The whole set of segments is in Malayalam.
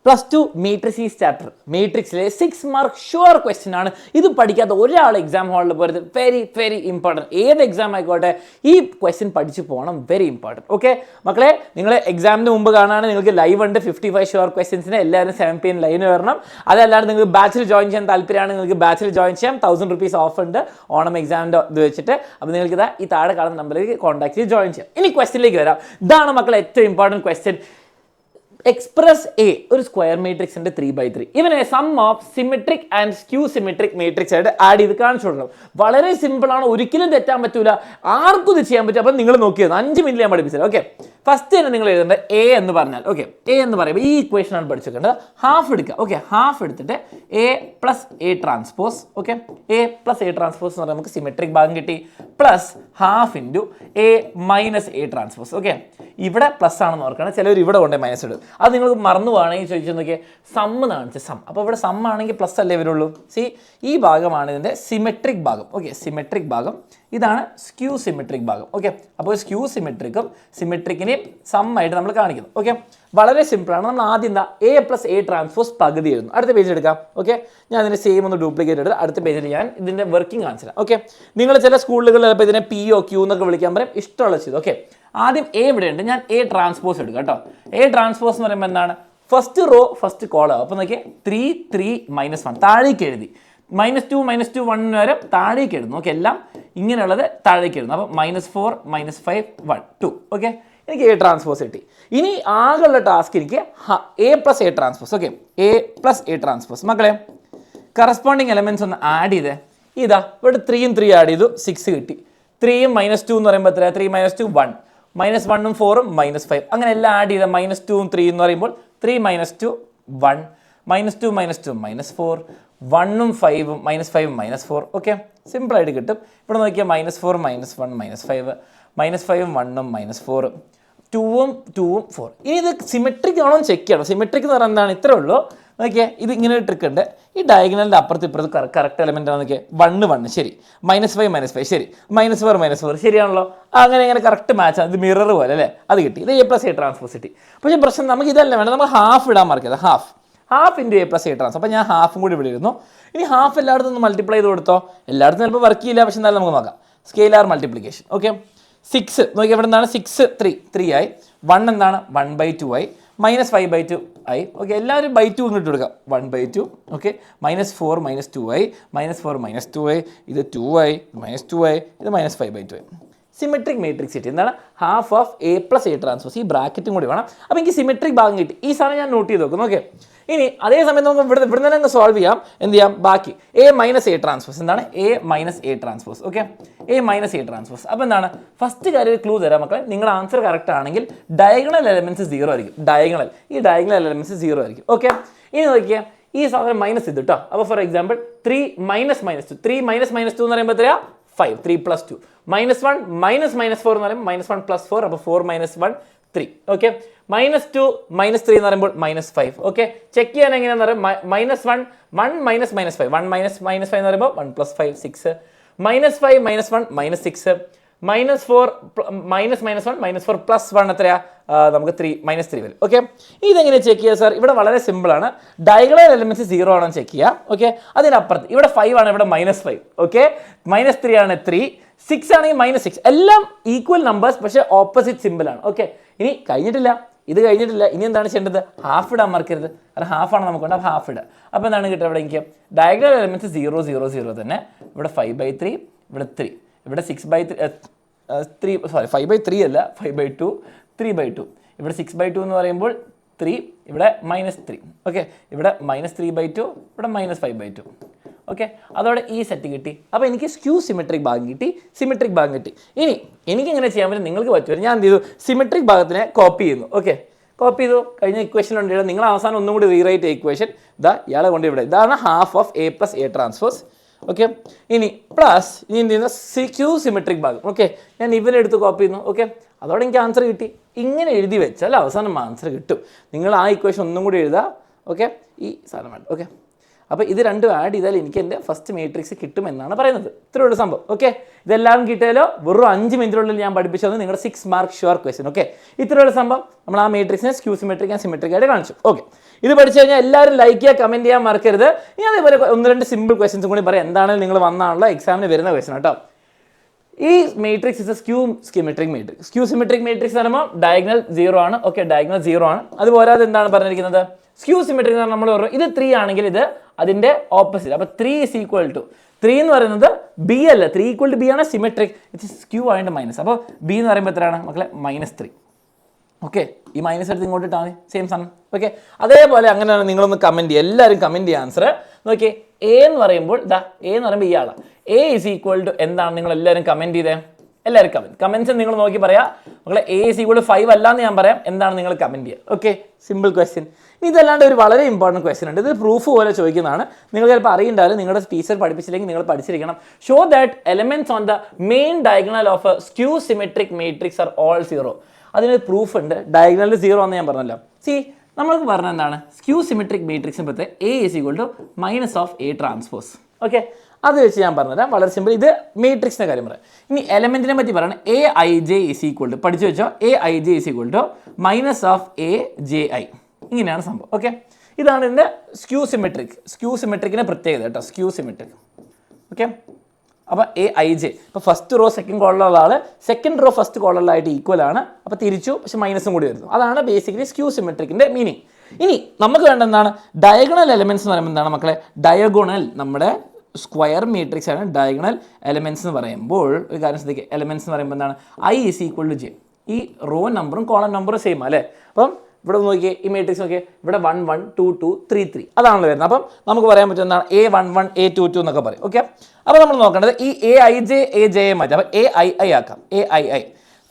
+2 matrices ചാപ്റ്റർ മാട്രിക്സിലെ 6 മാർക്ക് ഷുവർ ക്വസ്റ്റ്യൻ ആണ്. ഇത് പഠിക്കാത്ത ഒരാൾ എക്സാം ഹാളിൽ പോയത് വെരി ഇമ്പോർട്ടൻറ്റ്. ഏത് എക്സാം ആയിക്കോട്ടെ ഈ ക്വസ്റ്റ്യൻ പഠിച്ചു പോകണം, വെരി ഇമ്പോർട്ടൻറ്റ്. ഓക്കെ മക്കളെ, നിങ്ങൾ എക്സാമിന് മുമ്പ് കാണാൻ നിങ്ങൾക്ക് ലൈവ് ഉണ്ട് 55 ഷുവർ ക്വസ്റ്റ്യൻസിന്. എല്ലാവരും 7 PM ലൈന് വരണം. അതല്ലാതെ നിങ്ങൾക്ക് ബാച്ചിൽ ജോയിൻ ചെയ്യാൻ താല്പര്യമാണ്, നിങ്ങൾക്ക് ബാച്ചിൽ ജോയിൻ ചെയ്യാം. 1000 rupees ഓഫ് ഉണ്ട് ഓണം എക്സാമിൻ്റെ ഇത് വെച്ചിട്ട്. അപ്പോൾ നിങ്ങൾക്ക് ഇതാ ഈ താഴെ കാണുന്ന നമ്പറിലേക്ക് കോൺടാക്ട് ചെയ്ത് ജോയിൻ ചെയ്യാം. ഇനി ക്വസ്റ്റ്യനിലേക്ക് വരാം. ഇതാണ് മക്കളെ ഏറ്റവും ഇമ്പോർട്ടൻറ്റ് ക്വസ്റ്റ്യൻ. എക്സ്പ്രസ് എ ഒരു സ്ക്വയർ മാട്രിക്സിന്റെ 3/3 ഇവനെ sum of symmetric and skew symmetric matrix ആയിട്ട് ആഡ് ചെയ്ത് കാണിച്ചു കൊടുക്കണം. വളരെ സിമ്പിൾ ആണ്, ഒരിക്കലും തെറ്റാൻ പറ്റൂല, ആർക്കും ഇത് ചെയ്യാൻ പറ്റും. അപ്പം നിങ്ങൾ നോക്കിയത് 5 മിനിറ്റ് ഞാൻ പഠിപ്പിച്ചത്. ഓക്കെ ഫസ്റ്റ് തന്നെ നിങ്ങൾ എഴുതേണ്ടത് എ എന്ന് പറഞ്ഞാൽ, ഓക്കെ എ എന്ന് പറയുമ്പോൾ ഈ ഇക്വേഷൻ ആണ് പഠിച്ചേക്കേണ്ടത്. ഹാഫ് എടുക്കുക. ഓക്കെ ഹാഫ് എടുത്തിട്ട് A plus A transpose. Okay A plus A transpose എന്ന് പറഞ്ഞാൽ നമുക്ക് സിമെട്രിക് ഭാഗം കിട്ടി. Plus half into A minus A transpose. Okay ഇവിടെ പ്ലസ് ആണെന്ന് ഓർക്കണം, ചിലവർ ഇവിടെ കൊണ്ടേ മൈനസ് ഇടും. അത് നിങ്ങൾക്ക് മറന്നു പോകണമെങ്കിൽ ചോദിച്ചു നോക്കിയാൽ സമ്മ് കാണിച്ച് സം. അപ്പോൾ ഇവിടെ സം ആണെങ്കിൽ പ്ലസ് അല്ലേ വരുള്ളൂ. സി ഈ ഭാഗമാണ് ഇതിൻ്റെ സിമെട്രിക് ഭാഗം. ഓക്കെ സിമെട്രിക് ഭാഗം, ഇതാണ് സ്ക്യൂ സിമെട്രിക് ഭാഗം. ഓക്കെ അപ്പോൾ സ്ക്യൂ സിമെട്രിക്കും സിമെട്രിക്കിനെയും സമ്മായിട്ട് നമ്മൾ കാണിക്കുന്നു. ഓക്കെ വളരെ സിമ്പിളാണ്. നമ്മൾ ആദ്യം എന്താ എ പ്ലസ് എ ട്രാൻസ്പോസ് പകുതി എഴുതുന്നു. അടുത്ത പേജ് എടുക്കാം. ഓക്കെ ഞാൻ അതിൻ്റെ സെയിം ഒന്ന് ഡ്യൂപ്ലിക്കേറ്റ് എടുത്ത് അടുത്ത പേജിൽ ഞാൻ ഇതിൻ്റെ വർക്കിംഗ് കാണിച്ചില്ല. ഓക്കെ നിങ്ങൾ ചില സ്കൂളുകളിൽ ചിലപ്പോൾ ഇതിനെ PO Q എന്നൊക്കെ വിളിക്കാൻ പറയും, ഇഷ്ടമുള്ള ചെയ്തു. ഓക്കെ ആദ്യം എ ഇവിടെ ഉണ്ട്, ഞാൻ എ ട്രാൻസ്പോസ് എടുക്കാം കേട്ടോ. എ ട്രാൻസ്പോസ് എന്ന് പറയുമ്പോൾ എന്താണ്, ഫസ്റ്റ് റോ ഫസ്റ്റ് കോളം. അപ്പോൾ നോക്കിയാൽ 3 3 -1 താഴേക്ക് എഴുതി. -2 -2 1 വരെ താഴേക്ക് എഴുതുന്നു. ഓക്കെ എല്ലാം ഇങ്ങനെയുള്ളത് താഴേക്ക് എഴുതുന്നു. അപ്പോൾ -4 -5 1 2. ഓക്കെ എനിക്ക് എ ട്രാൻസ്പോസ് കിട്ടി. ഇനി ആകെയുള്ള ടാസ്ക് എനിക്ക് A plus A transpose. Okay A plus A transpose. മക്കളെ കറസ്പോണ്ടിങ് എലമെൻറ്റ്സ് ഒന്ന് ആഡ് ചെയ്തേ. ഇതാ ഇവിടെ 3 3 ആഡ് ചെയ്തു, 6 കിട്ടി. 3 -2 എന്ന് പറയുമ്പോൾ എത്രയാണ്, 3 -2 1 -1 4 -5 അങ്ങനെ എല്ലാം ആഡ് ചെയ്ത -2 3 എന്ന് പറയുമ്പോൾ 3 -2 1 -2 -2 -4 1 5 -5 -4. ഓക്കെ സിമ്പിളായിട്ട് കിട്ടും. ഇവിടെ നോക്കിയാൽ -4 -1 -5 -5 1 -4 2 2 4. ഇനി ഇത് സിമെട്രിക് ആണോ എന്ന് ചെക്ക് ചെയ്യണം. സിമെട്രിക് എന്ന് പറഞ്ഞാൽ എന്താണ്, ഇത്രേ ഉള്ളൂ. നോക്കിയേ ഇത് ഇങ്ങനെ ഒരു ട്രിക്ക് ഉണ്ട്. ഈ ഡയഗണലിൻ്റെ അപ്പുറത്ത് ഇപ്പുറത്ത് കറക്റ്റ് എലമെൻ്റ് ആണ്. നോക്കിയാൽ 1 1 ശരി, -5 -5 ശരി, -4 -4 ശരിയാണല്ലോ. അങ്ങനെ അങ്ങനെ കറക്റ്റ് മാച്ച് ആണ്. ഇത് മിറർ പോലെ അല്ലേ, അത് കിട്ടി. ഇത് എ പ്ലസ് എ ട്രാൻസ്പോസ് കിട്ടി. പക്ഷേ പ്രശ്നം നമുക്ക് ഇതല്ല വേണ്ട, നമുക്ക് ഹാഫ് ഇടാൻ മറക്കരുത്. Half into A plus A trans. അപ്പോൾ ഞാൻ ഹാഫും കൂടി ഇവിടെ ഇരുന്നു. ഇനി ഹാഫ് എല്ലായിടത്തും ഒന്ന് മൾട്ടിപ്ലൈ ചെയ്ത് കൊടുത്തോ. എല്ലായിടത്തും ചിലപ്പോൾ വർക്ക് ചെയ്യില്ല, പക്ഷേ എന്നാലും നമുക്ക് നോക്കാം. Scalar multiplication. ഓക്കെ 6 നോക്കി എവിടെ നിന്നാണ് 6 3 ആയി. 1 എന്താണ് 1/2 ആയി. -5/2 ആയി. ഓക്കെ എല്ലാവരും /2 ഇങ്ങോട്ട് കൊടുക്കാം. 1/2. ഓക്കെ -4 -2 ആയി. -4 -2 ആയി. ഇത് 2 ആയി. -2 ആയി. ഇത് -5/2 ആയി. സിമെട്രിക് മാട്രിക്സ് കിട്ടി. എന്താണ് half of A plus A transpose. ഈ ബ്രാക്കറ്റും കൂടി വേണം. അപ്പോൾ എനിക്ക് സിമെട്രിക് ഭാഗം കിട്ടി. ഈ സാധനം ഞാൻ നോട്ട് ചെയ്ത് നോക്കുന്നു. ഓക്കെ ഇനി അതേ സമയത്ത് നമുക്ക് ഇവിടെ തന്നെ അങ്ങ് സോൾവ് ചെയ്യാം. എന്ത് ചെയ്യാം, ബാക്കി എ മൈനസ് എ ട്രാൻസ്പോസ്. എന്താണ് A minus A transpose. Okay A minus A transpose. അപ്പോൾ എന്താണ് ഫസ്റ്റ് കാര്യം ക്ലൂ തരാം മക്കളെ. നിങ്ങളുടെ ആൻസർ കറക്റ്റ് ആണെങ്കിൽ ഡയഗണൽ എലമെൻറ്റ്സ് 0 ആയിരിക്കും. ഈ ഡയഗണൽ എലമെൻറ്റ്സ് 0 ആയിരിക്കും. ഓക്കെ ഇനി നോക്കിയാൽ ഈ സാധനം മൈനസ് ഇത് കേട്ടോ. അപ്പോൾ ഫോർ എക്സാമ്പിൾ 3 -2 3 -2 എന്ന് പറയുമ്പോൾ എത്രയാ 5 3 + 2 -1 -4 എന്ന് പറയുമ്പോൾ -1 + 4. അപ്പോൾ 4 -1 3. ഓക്കെ -2 -3 എന്ന് പറയുമ്പോൾ -5. ഓക്കെ ചെക്ക് ചെയ്യാൻ എങ്ങനെയാണെന്ന് പറയുമ്പോൾ -1 1 -5 1 -5 എന്ന് പറയുമ്പോൾ 1 + 5 6 -5 -1 -6 -4 -1 -4 + 1 എത്രയാ നമുക്ക് -3 വരും. ഓക്കെ ഇതെങ്ങനെ ചെക്ക് ചെയ്യുക സാർ? ഇവിടെ വളരെ സിമ്പിളാണ്. ഡയഗണൽ എലമെൻറ്റ്സ് 0 ആണോ ചെക്ക് ചെയ്യുക. ഓക്കെ അതിനപ്പുറത്ത് ഇവിടെ 5 ആണ്, ഇവിടെ -5. ഓക്കെ -3 ആണ് 3, 6 ആണെങ്കിൽ -6. എല്ലാം ഈക്വൽ നമ്പേഴ്സ്, പക്ഷേ ഓപ്പോസിറ്റ് സിമ്പിൾ ആണ്. ഓക്കെ ഇനി കഴിഞ്ഞിട്ടില്ല, ഇത് കഴിഞ്ഞിട്ടില്ല. ഇനി എന്താണ് ചെയ്യേണ്ടത്, ഹാഫ് ഇടാൻ മറക്കരുത്. അത് ഹാഫാണ് നമുക്ക് വേണ്ട, അപ്പോൾ ഹാഫ് ഇടുക. അപ്പോൾ എന്താണ് കിട്ടുക, ഇവിടെ എനിക്ക് ഡയഗണൽ എലമെൻറ്റ്സ് 0 0 0 തന്നെ. ഇവിടെ 5/3, ഇവിടെ 3, ഇവിടെ 6/3 5/3 അല്ല 5/2 3/2. ഇവിടെ 6/2 എന്ന് പറയുമ്പോൾ 3, ഇവിടെ -3. ഓക്കെ ഇവിടെ -3/2, ഇവിടെ -5/2. ഓക്കെ അതോടെ ഈ സെറ്റ് കിട്ടി. അപ്പോൾ എനിക്ക് സ്ക്യൂ സിമെട്രിക് ഭാഗം കിട്ടി, സിമെട്രിക് ഭാഗം കിട്ടി. ഇനി എനിക്കിങ്ങനെ ചെയ്യാൻ പറ്റും, നിങ്ങൾക്ക് പറ്റുമല്ലോ. ഞാൻ എന്ത് ചെയ്തു, സിമെട്രിക് ഭാഗത്തിനെ കോപ്പി ചെയ്യുന്നു. ഓക്കെ കോപ്പി ചെയ്തു കഴിഞ്ഞ ഇക്വേഷൻ ഉണ്ട്. നിങ്ങൾ അവസാനം ഒന്നും കൂടി റീറൈറ്റ് ഇക്വേഷൻ ഇതാ ഇയാളെ കൊണ്ട് ഇവിടെ. ഇതാണ് half of A plus A transpose. Okay ഇനി പ്ലസ് ഇനി എന്ത് ചെയ്യുന്ന സ്ക്യൂ സിമെട്രിക് ഭാഗം. ഓക്കെ ഞാൻ ഇവരെടുത്ത് കോപ്പി ചെയ്യുന്നു. ഓക്കെ അതോടെ എനിക്ക് ആൻസർ കിട്ടി. ഇങ്ങനെ എഴുതി വെച്ചാൽ അവസാനം ആൻസർ കിട്ടും. നിങ്ങൾ ആ ഇക്വേഷൻ ഒന്നും കൂടി എഴുതുക. ഓക്കെ ഈ സാധനം വേണ്ട. ഓക്കെ അപ്പോൾ ഇത് രണ്ടും ആഡ് ചെയ്താൽ എനിക്ക് എൻ്റെ ഫസ്റ്റ് മാട്രിക്സ് കിട്ടുമെന്നാണ് പറയുന്നത്. ഇത്രയുള്ള സംഭവം. ഓക്കെ ഇതെല്ലാം കിട്ടിയാലോ വെറും 5 മിനിറ്റിനുള്ളിൽ ഞാൻ പഠിപ്പിച്ചത് നിങ്ങളുടെ 6 മാർക്ക് ഷുവർ ക്വസ്റ്റ്യൻ. ഓക്കെ ഇത്രയുള്ള സംഭവം നമ്മൾ ആ മാട്രിക്സിനെ സ്ക്യൂ സിമെട്രിക് ആൻഡ് സിമെട്രിക് ആയിട്ട് കാണിച്ചു. ഓക്കെ ഇത് പഠിച്ചു കഴിഞ്ഞാൽ എല്ലാവരും ലൈക്ക് ചെയ്യുക, കമൻറ്റ് ചെയ്യാൻ മറക്കരുത്. ഇനി അതേപോലെ 1-2 സിമ്പിൾ ക്വസ്റ്റൻസും കൂടി പറയാം. എന്താണെങ്കിലും നിങ്ങൾ വന്നാണല്ലോ എക്സാമിന് വരുന്ന ക്വസ്റ്റൻ കേട്ടോ. ഈ matrix is A skew symmetric matrix. Skew symmetric matrix എന്ന് പറയുമ്പോൾ ഡയഗണൽ 0 ആണ്. ഓക്കെ, ഡയഗണൽ 0 ആണ്. അതുപോലെ അത് എന്താണ് പറഞ്ഞിരിക്കുന്നത്, സ്ക്യൂ സിമെട്രിക് എന്ന് നമ്മൾ പറഞ്ഞു ഇത് 3 ആണെങ്കിൽ ഇത് അതിൻ്റെ ഓപ്പോസിറ്റ്. അപ്പോൾ 3 is equal to 3 എന്ന് പറയുന്നത് ബി അല്ല, 3 equal to ബി ആണ് സിമെട്രിക്. ഇറ്റ് സ്ക്യൂ ആയിട്ട് മൈനസ്. അപ്പോൾ ബി എന്ന് പറയുമ്പോൾ എത്രയാണ് മക്കളെ, -3. ഓക്കെ, ഈ മൈനസ് എടുത്ത് ഇങ്ങോട്ട് ഇട്ടാൽ മതി, സെയിം സാധനം. ഓക്കെ, അതേപോലെ അങ്ങനെയാണ് നിങ്ങളൊന്ന് കമൻറ്റ് ചെയ്യുക, എല്ലാവരും കമൻറ്റ് ചെയ്യുക ആൻസർ. നോക്കിയേ, എ എന്ന് പറയുമ്പോൾ എ എന്ന് പറയുമ്പോൾ ഇയാളാണ്. എ ഇസ് ഈക്വൽ ടു എന്താണ് നിങ്ങൾ എല്ലാവരും കമൻറ്റ് ചെയ്തേ, എല്ലാവരും കമൻറ്റ്സ് നിങ്ങൾ നോക്കി പറയാം മക്കളെ. എ ഇസ് ഈക്വൽ ടു 5 അല്ല എന്ന് ഞാൻ പറയാം, എന്താണ് നിങ്ങൾ കമൻറ്റ് ചെയ്യുക. Okay, simple question. ഇനി ഇതല്ലാണ്ട് ഒരു വളരെ ഇമ്പോർട്ടൻറ്റ് ക്വസ്റ്റ്യൻ ഉണ്ട്. ഇത് പ്രൂഫ് പോലെ ചോദിക്കുന്നതാണ്. നിങ്ങൾ ചിലപ്പോൾ അറിയുണ്ടാലും നിങ്ങളുടെ ടീച്ചർ പഠിപ്പിച്ചില്ലെങ്കിൽ നിങ്ങൾ പഠിച്ചിരിക്കണം. Show that elements on the main diagonal of A skew symmetric matrix are all 0. അതിനൊരു പ്രൂഫ് ഉണ്ട്. ഡയഗണൽ 0 എന്ന് ഞാൻ പറഞ്ഞല്ലോ. സി നമ്മൾക്ക് പറഞ്ഞത് എന്താണ്, സ്ക്യൂ സിമെട്രിക് മാട്രിക്സിന് പറ്റേ A is equal to minus of A transpose. Okay, അത് വെച്ച് ഞാൻ പറഞ്ഞുതരാം, വളരെ സിമ്പിൾ. ഇത് മാട്രിക്സിൻ്റെ കാര്യം പറയാം. ഇനി എലമെന്റിനെ പറ്റി പറയണം. A I J is equal to, പഠിച്ചു വെച്ചോ, A I J is equal to minus of A J I. ഇങ്ങനെയാണ് സംഭവം. ഓക്കെ, ഇതാണ് ഇതിൻ്റെ സ്ക്യൂ സിമെട്രിക്കിൻ്റെ പ്രത്യേകത കേട്ടോ, സ്ക്യൂ സിമെട്രിക്. ഓക്കെ, അപ്പോൾ എ ഐ ജെ, ഇപ്പോൾ ഫസ്റ്റ് റോ സെക്കൻഡ് കോളറുള്ള ആൾ സെക്കൻഡ് റോ ഫസ്റ്റ് കോളറിലായിട്ട് ഈക്വൽ ആണ്. അപ്പോൾ തിരിച്ചു, പക്ഷെ മൈനസും കൂടി വരുന്നു. അതാണ് ബേസിക്കലി സ്ക്യൂ സിമെട്രിക്കിൻ്റെ മീനിങ്. ഇനി നമുക്ക് വേണ്ട എന്താണ്, ഡയഗണൽ എലമെന്റ്സ് എന്ന് പറയുമ്പോൾ എന്താണ് മക്കളെ, ഡയഗോണൽ, നമ്മുടെ സ്ക്വയർ മാട്രിക്സ് ആണ് ഡയഗണൽ എലമെന്റ്സ് എന്ന് പറയുമ്പോൾ. ഒരു കാര്യം ശ്രദ്ധിക്കുക, എലമെന്റ്സ് എന്ന് പറയുമ്പോൾ എന്താണ്, I is equal to J. ഈ റോ നമ്പറും കോളം നമ്പറും സെയിം അല്ലേ. അപ്പം ഇവിടെ നോക്കിയേ, ഈ മാട്രിക്സ് നോക്കിയേ, ഇവിടെ 1 1 2 2 3 3 അതാണല്ലോ വരുന്നത്. അപ്പം നമുക്ക് പറയാൻ പറ്റും എന്താണ്, A11 A22 എന്നൊക്കെ പറയും. ഓക്കെ, അപ്പോൾ നമ്മൾ നോക്കേണ്ടത് ഈ A I J A J മാറ്റി. അപ്പോൾ എ ഐ ഐ ആക്കാം. A I I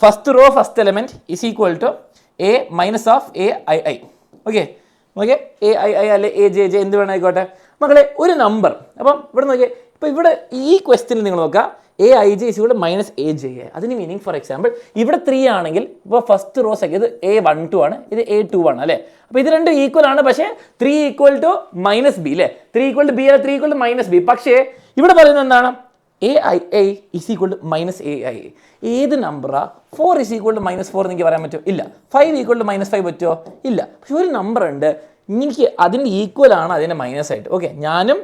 first row first element is equal to A minus of A I I. Okay, നോക്കിയേ, എ ഐ ഐ അല്ലെ എ ജെ ജെ എന്ത് വേണം ആയിക്കോട്ടെ മക്കളെ, ഒരു നമ്പർ. അപ്പം ഇവിടെ നോക്കിയേ, ഇപ്പോൾ ഇവിടെ ഈ ക്വസ്റ്റ്യനിൽ നിങ്ങൾ നോക്കുക, എ ഐ ജെ ഇസ് ഇവിടെ മൈനസ് എ ജെ എ. അതിന് മീനിങ് ഫോർ എക്സാമ്പിൾ ഇവിടെ 3 ആണെങ്കിൽ ഇപ്പോൾ ഫസ്റ്റ് റോ സെക്കൻഡ് ഇത് A12 ആണ്, ഇത് A21 അല്ലേ. അപ്പോൾ ഇത് രണ്ടും ഈക്വൽ ആണ്. പക്ഷേ 3 ഈക്വൽ ടു മൈനസ് ബി അല്ലേ, 3 ഈക്വൽ ടു ബി അല്ല, 3 ഈക്വൽ ടു മൈനസ് ബി. പക്ഷേ ഇവിടെ പറയുന്നത് എന്താണ്, A I I is equal to minus A I. ഏത് നമ്പറാ 4 ഇസ് ഈക്വൽ ടു -4 എനിക്ക് പറയാൻ പറ്റുമോ, ഇല്ല. 5 ഈക്വൽ ടു -5 പറ്റുമോ, ഇല്ല. പക്ഷെ ഒരു നമ്പർ ഉണ്ട് എനിക്ക് അതിൻ്റെ ഈക്വൽ ആണ് അതിൻ്റെ മൈനസ് ആയിട്ട്. ഓക്കെ, ഞാനും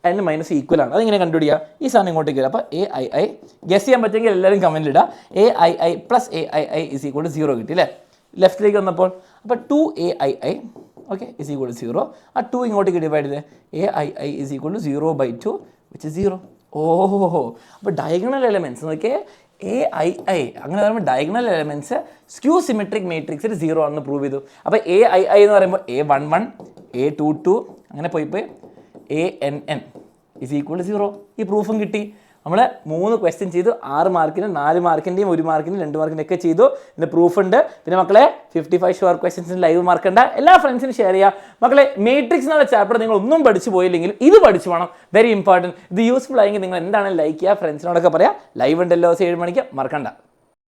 അതിന് മൈനസ് ഈക്വൽ ആണ്. അതിങ്ങനെ കണ്ടുപിടിക്കുക, ഈ സാധനം ഇങ്ങോട്ടേക്ക് വരും. അപ്പോൾ എ ഐ ഐ ഗസ് ചെയ്യാൻ പറ്റുമെങ്കിൽ എല്ലാവരും കമൻറ്റിൽ ഇടുക. A I I plus A I I is equal to 0 കിട്ടി അല്ലേ, ലെഫ്റ്റിലേക്ക് വന്നപ്പോൾ. അപ്പോൾ 2 A I I okay is equal to 0. ആ 2 ഇങ്ങോട്ടേക്ക് ഡിവൈഡ് ചെയ്ത് A I I is equal to 0/2 which is 0. ഓഹോ, അപ്പോൾ ഡയഗണൽ എലമെൻറ്റ്സ് നോക്കിയേ, എ ഐ ഐ അങ്ങനെ പറയുമ്പോൾ ഡയഗണൽ എലമെൻറ്റ്സ് സ്ക്യൂ സിമെട്രിക് മാട്രിക്സിൽ 0 ആണെന്ന് പ്രൂവ് ചെയ്തു. അപ്പോൾ എ ഐ ഐ എന്ന് പറയുമ്പോൾ A11 A22 അങ്ങനെ പോയി ANN ഇസ് ഈക്വൽ ടു 0. ഈ പ്രൂഫും കിട്ടി. നമ്മൾ 3 ക്വസ്റ്റ്യൻ ചെയ്തു, 6 മാർക്കിനും 4 മാർക്കിൻ്റെയും 1 മാർക്കിനും 2 മാർക്കിനും ഒക്കെ ചെയ്തു. ഇതിൻ്റെ പ്രൂഫ് ഉണ്ട്. പിന്നെ മക്കളെ 55 ഷുവർ ക്വസ്റ്റ്യൻസിന് ലൈവ് മാർക്ക് ഉണ്ട്. എല്ലാ ഫ്രണ്ട്സിനും ഷെയർ ചെയ്യുക. മക്കളെ മാട്രിക്സ് എന്നുള്ള ചാപ്റ്റർ നിങ്ങൾ ഒന്നും പഠിച്ചു പോയില്ലെങ്കിൽ ഇത് പഠിച്ചു വേണം, വെരി ഇമ്പോർട്ടൻറ്റ്. ഇത് യൂസ്ഫുൾ ആയെങ്കിൽ നിങ്ങൾ എന്താണ് ലൈക്ക് ചെയ്യുക, ഫ്രണ്ട്സിനോടൊക്കെ പറയാം. ലൈവ് ഉണ്ടല്ലോ 7 മണിക്ക്, മറക്കണ്ട.